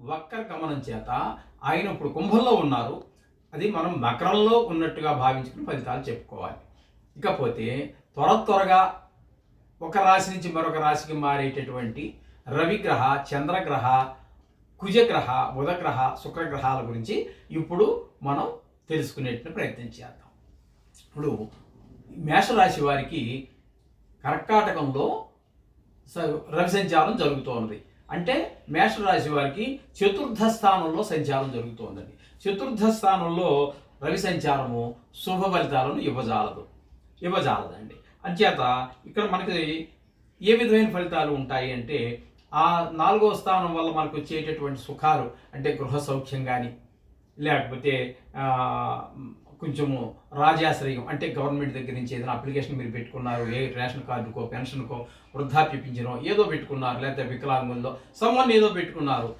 వక్ర గమనం చేత ఆయన ఇప్పుడు కుంభంలో ఉన్నారు. అది మనం మకరంలో ఉన్నట్టుగా భావించుకుని ఫలితాలు చెప్పుకోవాలి. ఇకపోతే త్వరగా ఒక రాశి నుంచి మరొక రాశికి మారేటటువంటి రవిగ్రహ, చంద్రగ్రహ, కుజగ్రహ, బుధగ్రహ, శుక్రగ్రహాల గురించి ఇప్పుడు మనం తెలుసుకునేటువంటి ప్రయత్నం చేద్దాం. ఇప్పుడు మేషరాశి వారికి కర్కాటకంలో రవి సంచారం జరుగుతోంది. అంటే మేషరాశి వారికి చతుర్థ స్థానంలో సంచారం జరుగుతోందండి. చతుర్థ స్థానంలో రవి సంచారము శుభ ఫలితాలను ఇవ్వజాలదండి. అంచేత ఇక్కడ మనకి ఏ విధమైన ఫలితాలు ఉంటాయి అంటే, ఆ 4వ స్థానం వల్ల మనకు వచ్చేటటువంటి సుఖాలు అంటే గృహ సౌఖ్యం కానీ, లేకపోతే కొంచెము రాజాశ్రయం అంటే గవర్నమెంట్ దగ్గర నుంచి ఏదైనా అప్లికేషన్ మీరు పెట్టుకున్నారు, ఏ రేషన్ కార్డుకో, పెన్షన్కో, వృద్ధాప్య పింఛనో ఏదో పెట్టుకున్నారు, లేకపోతే వికలాంగుల్లో సమ్మన్ ఏదో పెట్టుకున్నారు,